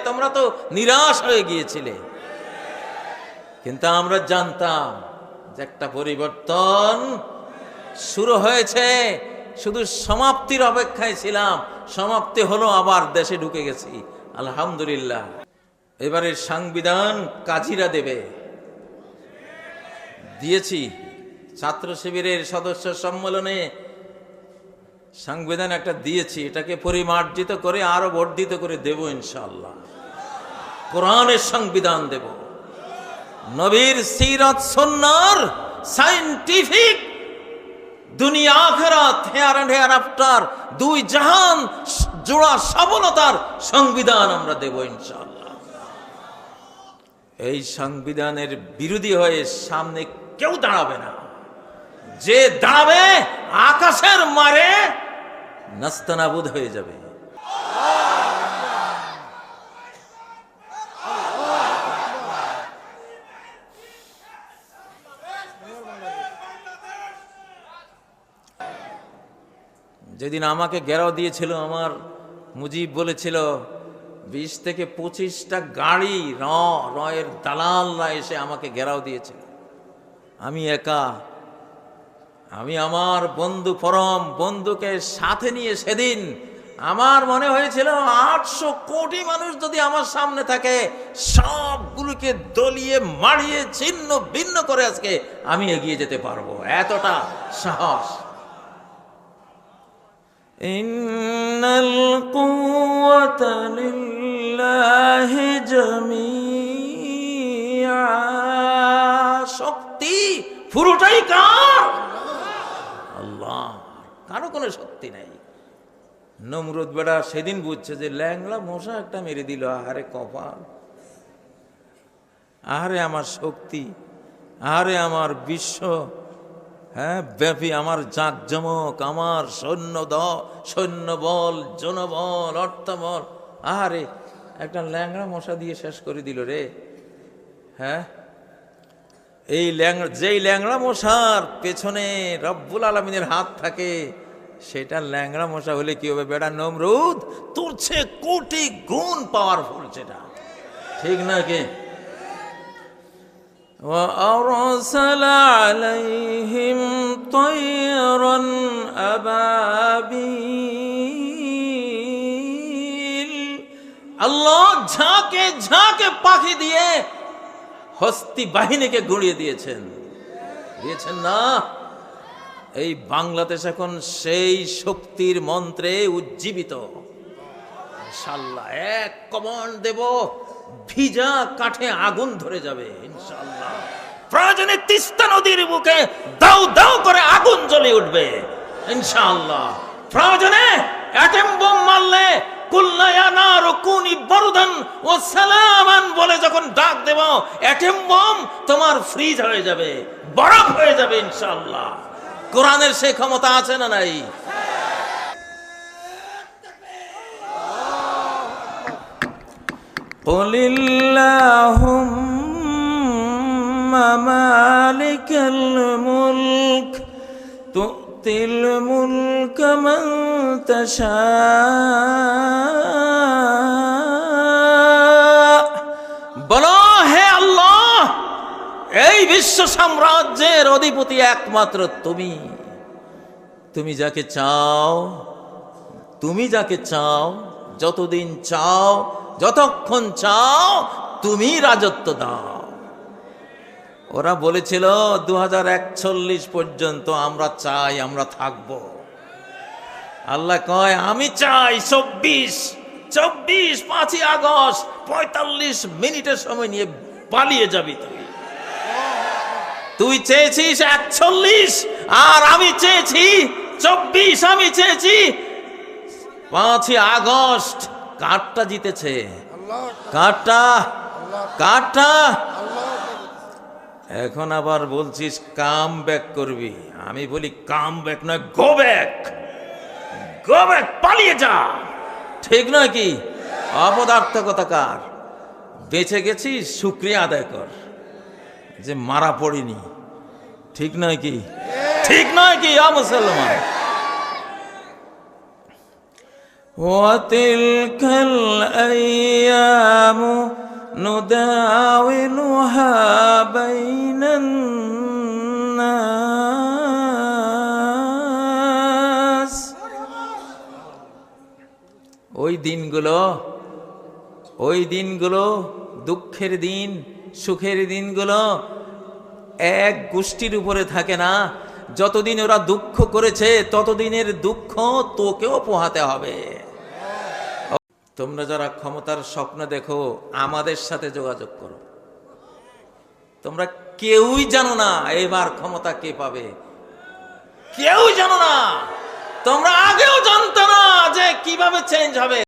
তোমরা তো নিরাশ হয়ে গিয়েছিলে। কিন্তু আমরা জানতাম যে একটা পরিবর্তন শুরু হয়েছে, শুধু সমাপ্তির অপেক্ষায় ছিলাম। সমাপ্তি হলো, আবার দেশে ঢুকে গেছি, আলহামদুলিল্লাহ। এবারের সংবিধান কাজীরা দেবে, দিয়েছি। ছাত্র শিবিরের সদস্য সম্মেলনে সংবিধান একটা দিয়েছি, এটাকে পরিমার্জিত করে আরো বর্ধিত করে দেব ইনশাআল্লাহ। কোরআনের সংবিধান দেব, নবীর সিরাত সুন্নাহর সায়েন্টিফিক দুনিয়া আখিরাত হেয়ার এন্ড হেয়ার আফটার দুই জাহান জোড়া সফলতার সংবিধান আমরা দেব ইনশাআল্লাহ। এই সংবিধানের বিরোধী হয়ে সামনে কেউ দাঁড়াবে না। যে দাঁড়াবে আকাশের মারে নাস্তানাবুদ হয়ে যাবে। যেদিন আমাকে ঘেরাও দিয়েছিল, আমার মুজিব বলেছিল 20 থেকে 25টা গাড়ি রয়ের দালালরা এসে আমাকে ঘেরাও দিয়েছিল। আমি একা, আমি আমার বন্ধু পরম বন্ধুকে সাথে নিয়ে সেদিন আমার মনে হয়েছিল 800 কোটি মানুষ যদি আমার সামনে থাকে, সবগুলোকে দলিয়ে মারিয়ে ছিন্ন ভিন্ন করে আজকে আমি এগিয়ে যেতে পারবো, এতটা সাহস। ইন্নাল কুওয়াতা লিল্লাহি জামিআ, শক্তি পুরোটাই কার? আল্লাহ, কারো কোনো শক্তি নাই। নমরুদ বেটা সেদিন বুঝছে যে ল্যাংলা মশা একটা মেরে দিল, আহারে কপাল, আহারে আমার শক্তি, আহারে আমার বিশ্ব ব্যাপী আমার জাঁকজমক, আমার সৈন্যবল, জনবল, অর্থবল, আহারে একটা ল্যাংড়া মশা দিয়ে শেষ করে দিল রে। এই যেই ল্যাংড়া মশার পেছনে রব্বুল আলামিনের হাত থাকে, সেটা ল্যাংড়া মশা হলে কি হবে বেটা নমরুদ? তোর চেয়ে কোটি গুণ পাওয়ারফুল সেটা, ঠিক না কি? وَأَرْسَلَ عَلَيْهِمْ طَيْرًا أَبَابِيلَ, আল্লাহ ঝাঁকে ঝাঁকে পাখি দিয়ে হস্তি বাহিনীকে গুঁড়িয়ে দিয়েছেন না? এই বাংলাদেশ এখন সেই শক্তির মন্ত্রে উজ্জীবিত। ইনশাআল্লাহ এক কমান্ড দেব, ভিজা কাঠে আগুন ধরে যাবে ইনশাআল্লাহ। প্রয়োজনে তিস্তা নদীর বুকে দাউ দাউ করে আগুন জ্বলে উঠবে ইনশাআল্লাহ। প্রয়োজনে অ্যাটম বোম মারলে কুল্লা ইয়া নারু কুনি বারদান ওয়া সালামান বলে যখন ডাক দেব, অ্যাটম বোম তোমার ফ্রিজ হয়ে যাবে, বরফ হয়ে যাবে ইনশাআল্লাহ। কোরআনের সেই ক্ষমতা আছে না নাই? قُلِ اللَّهُمَّ مَالِكَ الْمُلْكِ تُؤْتِي الْمُلْكَ مَنْ تَشَاءُ, বলো হে আল্লাহ, এই বিশ্ব সাম্রাজ্যের অধিপতি একমাত্র তুমি। তুমি যাকে চাও, যতদিন চাও, যতক্ষণ চাও, তুমি রাজত্ব দাও। ওরা বলেছিল 2041 পর্যন্ত আমরা চাই, আমরা থাকব। আল্লাহ কয় আমি চাই 24 5ই আগস্ট 45 মিনিটের সময় নিয়ে পালিয়ে যাবি তুই চেয়েছিস 41, আর আমি চেয়েছি 24, আমি চেয়েছি 5ই আগস্ট। কারটা জিতেছে? কারটা? এখন আবার বলছিস কাম ব্যাক করবি। আমি বলি কাম ব্যাক নয়, গো ব্যাক, পালিয়ে যা, ঠিক নয় কি? অপদার্থকতাকার। বেঁচে গেছিস, শুকরিয়া আদায় কর যে মারা পড়িনি, ঠিক নয় কি? ঠিক নয় কি মুসলমান? وتلك الأيام نداولها بين الناس। ওই দিনগুলো দুঃখের দিন, সুখের দিনগুলো এক গোষ্ঠীর উপরে থাকে না। যতদিন ওরা দুঃখ করেছে ততদিনের দুঃখ তোকেও পোহাতে হবে। তোমরা যারা ক্ষমতার স্বপ্ন দেখো আমাদের সাথে যোগাযোগ করো। তোমরা কেউই জানো না এবার ক্ষমতা কে পাবে, কেউ জানো না। তোমরা আগেও জানতো না যে কিভাবে চেঞ্জ হবে।